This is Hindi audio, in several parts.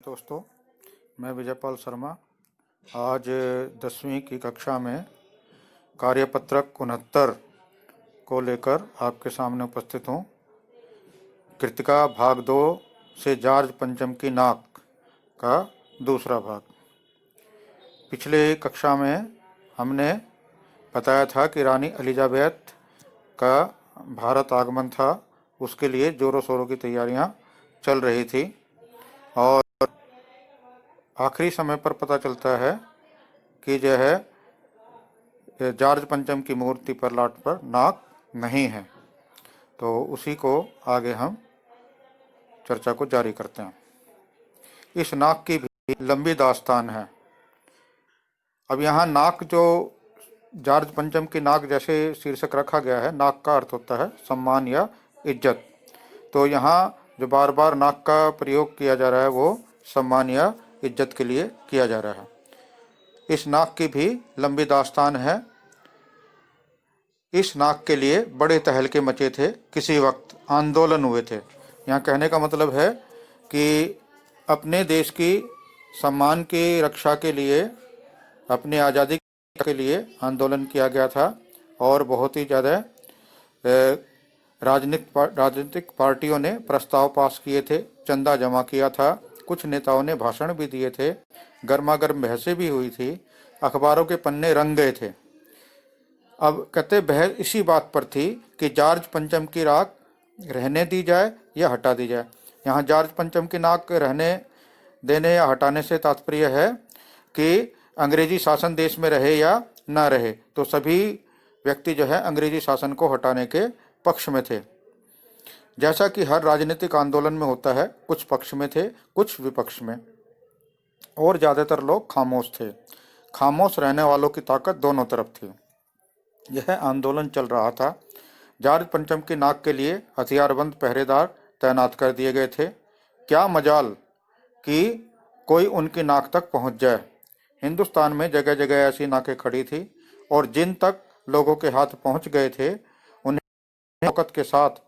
दोस्तों, मैं विजयपाल शर्मा आज 10वीं की कक्षा में कार्यपत्रक 69 को लेकर आपके सामने उपस्थित हूँ। कृतिका भाग 2 से जॉर्ज पंचम की नाक का दूसरा भाग। पिछले कक्षा में हमने बताया था कि रानी एलिजाबेथ का भारत आगमन था, उसके लिए जोरों शोरों की तैयारियां चल रही थी और आखिरी समय पर पता चलता है कि जो है जॉर्ज पंचम की मूर्ति पर लाट पर नाक नहीं है। तो उसी को आगे हम चर्चा को जारी करते हैं। इस नाक की भी लंबी दास्तान है। अब यहाँ नाक जो जॉर्ज पंचम की नाक जैसे शीर्षक रखा गया है, नाक का अर्थ होता है सम्मान या इज्जत। तो यहाँ जो बार बार नाक का प्रयोग किया जा रहा है वो सम्मान या इज्जत के लिए किया जा रहा है। इस नाक की भी लंबी दास्तान है। इस नाक के लिए बड़े तहलके मचे थे, किसी वक्त आंदोलन हुए थे। यहाँ कहने का मतलब है कि अपने देश की सम्मान की रक्षा के लिए, अपनी आज़ादी के लिए आंदोलन किया गया था और बहुत ही ज़्यादा राजनीतिक पार्टियों ने प्रस्ताव पास किए थे, चंदा जमा किया था, कुछ नेताओं ने भाषण भी दिए थे, गर्मा गर्म बहसें भी हुई थी, अखबारों के पन्ने रंग गए थे। अब कहते बहस इसी बात पर थी कि जॉर्ज पंचम की नाक रहने दी जाए या हटा दी जाए। यहाँ जॉर्ज पंचम की नाक रहने देने या हटाने से तात्पर्य है कि अंग्रेजी शासन देश में रहे या ना रहे। तो सभी व्यक्ति जो है अंग्रेजी शासन को हटाने के पक्ष में थे। जैसा कि हर राजनीतिक आंदोलन में होता है, कुछ पक्ष में थे, कुछ विपक्ष में, और ज़्यादातर लोग खामोश थे। खामोश रहने वालों की ताकत दोनों तरफ थी। यह आंदोलन चल रहा था। जॉर्ज पंचम की नाक के लिए हथियारबंद पहरेदार तैनात कर दिए गए थे। क्या मजाल कि कोई उनकी नाक तक पहुंच जाए। हिंदुस्तान में जगह जगह ऐसी नाकें खड़ी थी और जिन तक लोगों के हाथ पहुंच गए थे उन्हें औकत के साथ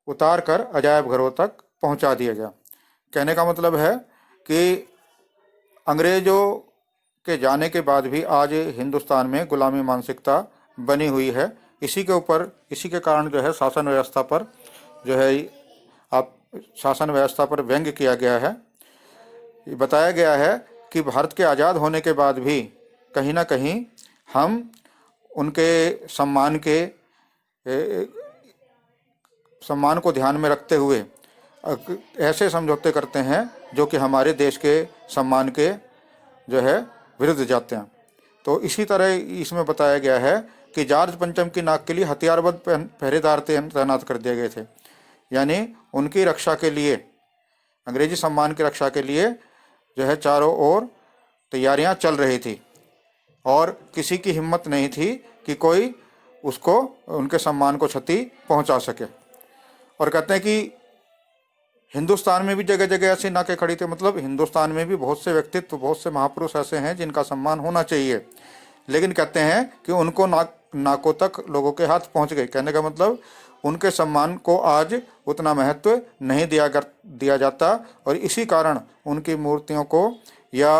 उतार कर अजायब घरों तक पहुंचा दिया गया। कहने का मतलब है कि अंग्रेजों के जाने के बाद भी आज हिंदुस्तान में गुलामी मानसिकता बनी हुई है। इसी के कारण जो है शासन व्यवस्था पर जो है शासन व्यवस्था पर व्यंग्य किया गया है। बताया गया है कि भारत के आज़ाद होने के बाद भी कहीं ना कहीं हम उनके सम्मान को ध्यान में रखते हुए ऐसे समझौते करते हैं जो कि हमारे देश के सम्मान के जो है विरुद्ध जाते हैं। तो इसी तरह इसमें बताया गया है कि जॉर्ज पंचम की नाक के लिए हथियारबंद पहरेदार तैनात कर दिए गए थे। यानी उनकी रक्षा के लिए, अंग्रेजी सम्मान की रक्षा के लिए जो है चारों ओर तैयारियां चल रही थी और किसी की हिम्मत नहीं थी कि कोई उसको, उनके सम्मान को क्षति पहुंचा सके। और कहते हैं कि हिंदुस्तान में भी जगह जगह ऐसी नाकें खड़ी थी। मतलब हिंदुस्तान में भी बहुत से व्यक्तित्व, बहुत से महापुरुष ऐसे हैं जिनका सम्मान होना चाहिए, लेकिन कहते हैं कि उनको नाकों तक लोगों के हाथ पहुंच गए। कहने का मतलब उनके सम्मान को आज उतना महत्व नहीं दिया जाता और इसी कारण उनकी मूर्तियों को या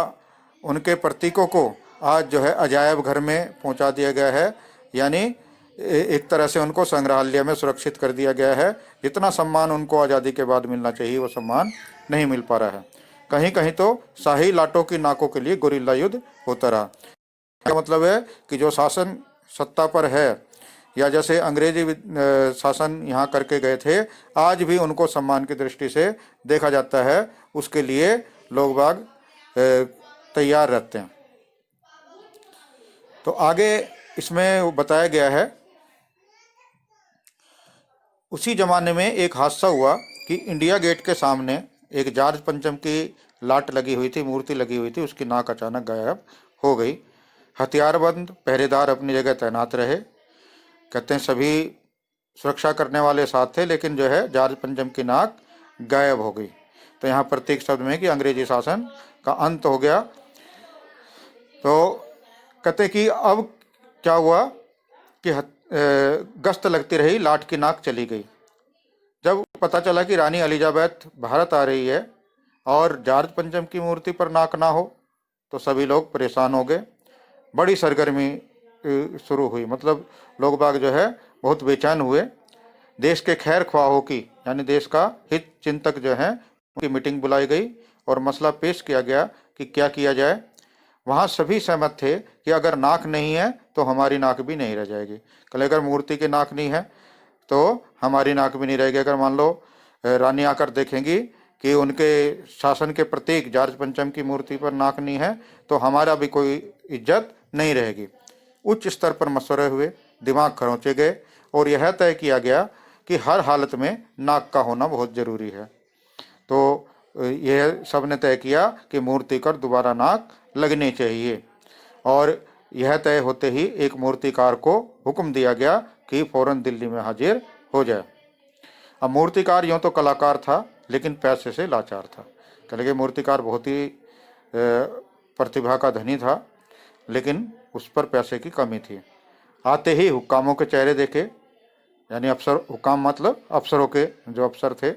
उनके प्रतीकों को आज जो है अजायब घर में पहुंचा दिया गया है। यानी एक तरह से उनको संग्रहालय में सुरक्षित कर दिया गया है। जितना सम्मान उनको आज़ादी के बाद मिलना चाहिए वो सम्मान नहीं मिल पा रहा है। कहीं कहीं तो शाही लाटों की नाकों के लिए गुरिल्ला युद्ध होता रहा। इसका मतलब है कि जो शासन सत्ता पर है या जैसे अंग्रेजी शासन यहाँ करके गए थे, आज भी उनको सम्मान की दृष्टि से देखा जाता है। उसके लिए लोग बाग तैयार रहते हैं। तो आगे इसमें बताया गया है, उसी जमाने में एक हादसा हुआ कि इंडिया गेट के सामने एक जॉर्ज पंचम की लाट लगी हुई थी, मूर्ति लगी हुई थी, उसकी नाक अचानक गायब हो गई। हथियारबंद पहरेदार अपनी जगह तैनात रहे। कहते हैं सभी सुरक्षा करने वाले साथ थे, लेकिन जो है जॉर्ज पंचम की नाक गायब हो गई। तो यहाँ प्रतीक शब्द में कि अंग्रेजी शासन का अंत हो गया। तो कहते कि अब क्या हुआ कि गश्त लगती रही, लाट की नाक चली गई। जब पता चला कि रानी एलिजाबेथ भारत आ रही है और जॉर्ज पंचम की मूर्ति पर नाक ना हो तो सभी लोग परेशान हो गए। बड़ी सरगर्मी शुरू हुई, मतलब लोग बाग जो है बहुत बेचैन हुए। देश के खैर ख्वाहों की यानी देश का हित चिंतक जो है उनकी मीटिंग बुलाई गई और मसला पेश किया गया कि क्या किया जाए। वहाँ सभी सहमत थे कि अगर नाक नहीं है तो हमारी नाक भी नहीं रह जाएगी। कल अगर मूर्ति की नाक नहीं है तो हमारी नाक भी नहीं रहेगी। अगर मान लो रानी आकर देखेंगी कि उनके शासन के प्रतीक जॉर्ज पंचम की मूर्ति पर नाक नहीं है तो हमारा भी कोई इज्जत नहीं रहेगी। उच्च स्तर पर मशवरे हुए, दिमाग खरोंचे गए और यह तय किया गया कि हर हालत में नाक का होना बहुत जरूरी है। तो यह सब ने तय किया कि मूर्ति पर दोबारा नाक लगनी चाहिए और यह तय होते ही एक मूर्तिकार को हुक्म दिया गया कि फौरन दिल्ली में हाजिर हो जाए। अब मूर्तिकार यूँ तो कलाकार था लेकिन पैसे से लाचार था। कह लगे मूर्तिकार बहुत ही प्रतिभा का धनी था लेकिन उस पर पैसे की कमी थी। आते ही हुक्कामों के चेहरे देखे, यानी अफसर, हुक्काम मतलब अफसरों के जो अफसर थे,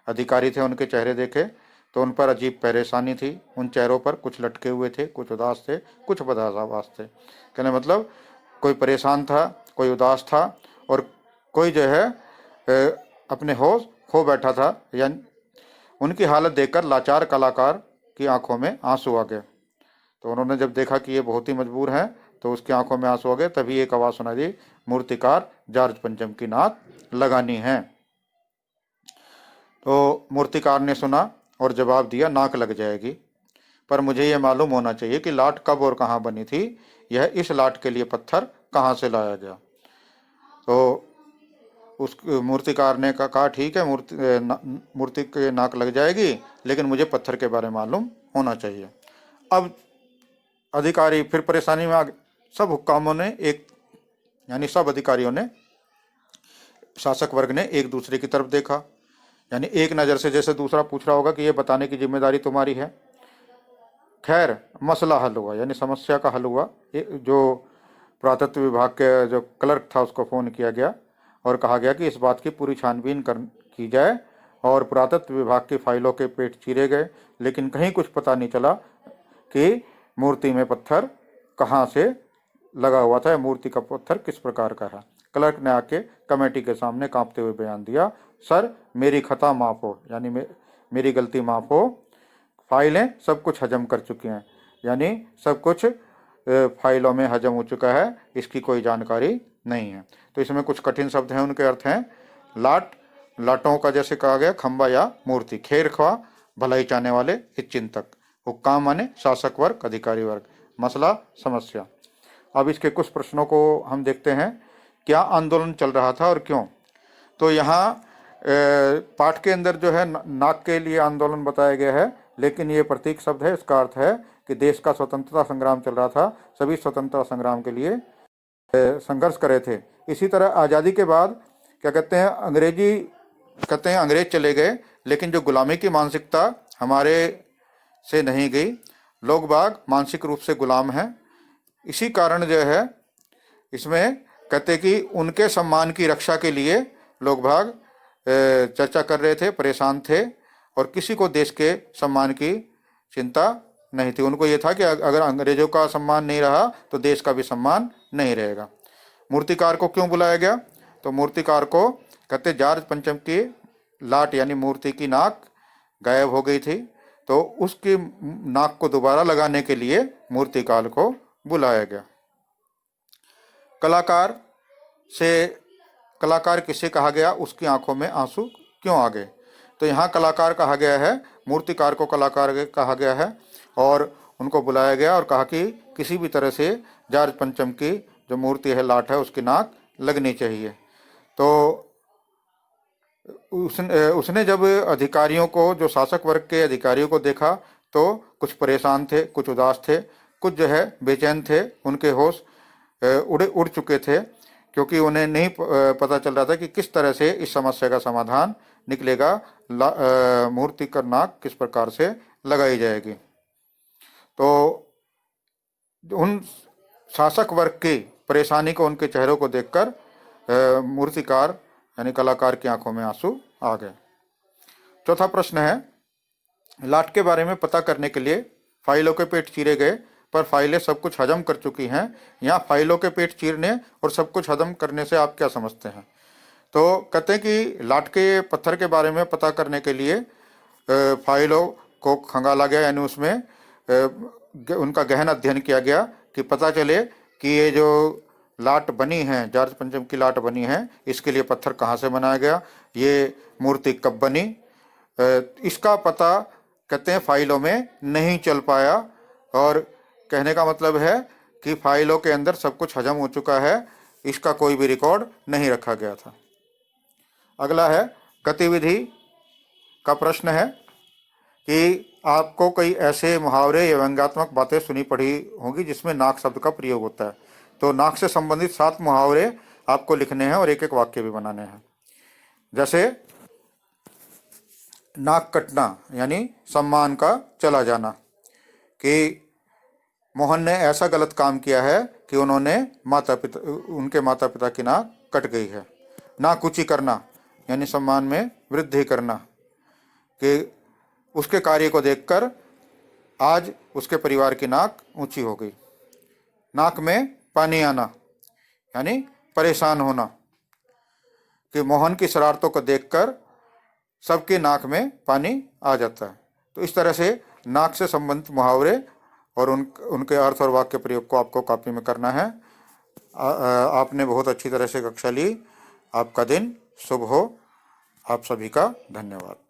अधिकारी थे, उनके चेहरे देखे तो उन पर अजीब परेशानी थी। उन चेहरों पर कुछ लटके हुए थे, कुछ उदास थे, कुछ बदहवास थे। कहने मतलब कोई परेशान था, कोई उदास था और कोई जो है अपने होश खो बैठा था। यानी उनकी हालत देखकर लाचार कलाकार की आंखों में आंसू आ गए। तो उन्होंने जब देखा कि ये बहुत ही मजबूर हैं तो उसकी आंखों में आंसू आ गए। तभी एक आवाज़ सुनाई दी, मूर्तिकार जॉर्ज पंचम की नाक लगानी है। तो मूर्तिकार ने सुना और जवाब दिया, नाक लग जाएगी, पर मुझे ये मालूम होना चाहिए कि लाट कब और कहाँ बनी थी। यह इस लाट के लिए पत्थर कहाँ से लाया गया। तो उस मूर्तिकार ने कहा ठीक है, मूर्ति के नाक लग जाएगी लेकिन मुझे पत्थर के बारे में मालूम होना चाहिए। अब अधिकारी फिर परेशानी में आ गए। सब हुक्कामों ने यानी सब अधिकारियों ने, शासक वर्ग ने एक दूसरे की तरफ देखा, यानी एक नज़र से जैसे दूसरा पूछ रहा होगा कि ये बताने की जिम्मेदारी तुम्हारी है। खैर मसला हल हुआ, यानी समस्या का हल हुआ। जो पुरातत्व विभाग के जो क्लर्क था उसको फ़ोन किया गया और कहा गया कि इस बात की पूरी छानबीन की जाए। और पुरातत्व विभाग की फाइलों के पेट चीरे गए लेकिन कहीं कुछ पता नहीं चला कि मूर्ति में पत्थर कहाँ से लगा हुआ था, मूर्ति का पत्थर किस प्रकार का है। क्लर्क ने आके कमेटी के सामने कांपते हुए बयान दिया, सर मेरी खता माफ हो, यानी मेरी गलती माफ हो। फाइलें सब कुछ हजम कर चुकी हैं, यानी सब कुछ फाइलों में हजम हो चुका है, इसकी कोई जानकारी नहीं है। तो इसमें कुछ कठिन शब्द हैं, उनके अर्थ हैं लाटों का जैसे कहा गया खंबा या मूर्ति, खेर ख्वा भलाई चाहने वाले हितचिंतक, हुक्काम माने शासक वर्ग, अधिकारी वर्ग, मसला समस्या। अब इसके कुछ प्रश्नों को हम देखते हैं। क्या आंदोलन चल रहा था और क्यों। तो यहाँ पाठ के अंदर जो है नाक के लिए आंदोलन बताया गया है लेकिन ये प्रतीक शब्द है, इसका अर्थ है कि देश का स्वतंत्रता संग्राम चल रहा था, सभी स्वतंत्रता संग्राम के लिए संघर्ष कर रहे थे। इसी तरह आज़ादी के बाद क्या कहते हैं, अंग्रेज चले गए लेकिन जो गुलामी की मानसिकता हमारे से नहीं गई, लोग बाग मानसिक रूप से गुलाम हैं। इसी कारण जो है इसमें कहते कि उनके सम्मान की रक्षा के लिए लोग भाग चर्चा कर रहे थे, परेशान थे और किसी को देश के सम्मान की चिंता नहीं थी। उनको ये था कि अगर अंग्रेजों का सम्मान नहीं रहा तो देश का भी सम्मान नहीं रहेगा। मूर्तिकार को क्यों बुलाया गया, तो मूर्तिकार को कहते जॉर्ज पंचम की लाट यानी मूर्ति की नाक गायब हो गई थी तो उसकी नाक को दोबारा लगाने के लिए मूर्तिकार को बुलाया गया। कलाकार किसे कहा गया, उसकी आंखों में आंसू क्यों आ गए। तो यहाँ कलाकार कहा गया है, मूर्तिकार को कलाकार कहा गया है और उनको बुलाया गया और कहा कि किसी भी तरह से जॉर्ज पंचम की जो मूर्ति है, लाट है, उसकी नाक लगनी चाहिए। तो उसने जब अधिकारियों को, जो शासक वर्ग के अधिकारियों को देखा तो कुछ परेशान थे, कुछ उदास थे, कुछ जो है बेचैन थे, उनके होश उड़ चुके थे क्योंकि उन्हें नहीं पता चल रहा था कि किस तरह से इस समस्या का समाधान निकलेगा, मूर्ति का नाक किस प्रकार से लगाई जाएगी। तो उन शासक वर्ग की परेशानी को, उनके चेहरों को देखकर मूर्तिकार यानी कलाकार की आंखों में आंसू आ गए। चौथा प्रश्न है, लाट के बारे में पता करने के लिए फाइलों के पेट चीरे गए, पर फाइलें सब कुछ हजम कर चुकी हैं। यहाँ फाइलों के पेट चीरने और सब कुछ हजम करने से आप क्या समझते हैं? तो कहते हैं कि लाट के पत्थर के बारे में पता करने के लिए फाइलों को खंगाला गया, यानी उसमें उनका गहन अध्ययन किया गया कि पता चले कि ये जो लाट बनी है, जॉर्ज पंचम की लाट बनी है, इसके लिए पत्थर कहाँ से बनाया गया, ये मूर्ति कब बनी, इसका पता कहते हैं फाइलों में नहीं चल पाया। और कहने का मतलब है कि फाइलों के अंदर सब कुछ हजम हो चुका है, इसका कोई भी रिकॉर्ड नहीं रखा गया था। अगला है गतिविधि का प्रश्न है कि आपको कई ऐसे मुहावरे या व्यंग्यात्मक बातें सुनी पढ़ी होंगी जिसमें नाक शब्द का प्रयोग होता है। तो नाक से संबंधित 7 मुहावरे आपको लिखने हैं और एक एक वाक्य भी बनाने हैं। जैसे नाक कटना यानी सम्मान का चला जाना, कि मोहन ने ऐसा गलत काम किया है कि उनके माता पिता की नाक कट गई है। नाक ऊंची करना यानी सम्मान में वृद्धि करना, कि उसके कार्य को देखकर आज उसके परिवार की नाक ऊंची हो गई। नाक में पानी आना यानी परेशान होना, कि मोहन की शरारतों को देखकर सबकी नाक में पानी आ जाता है। तो इस तरह से नाक से संबंधित मुहावरे और उनके अर्थ और वाक्य प्रयोग को आपको कॉपी में करना है। आपने बहुत अच्छी तरह से कक्षा ली। आपका दिन शुभ हो। आप सभी का धन्यवाद।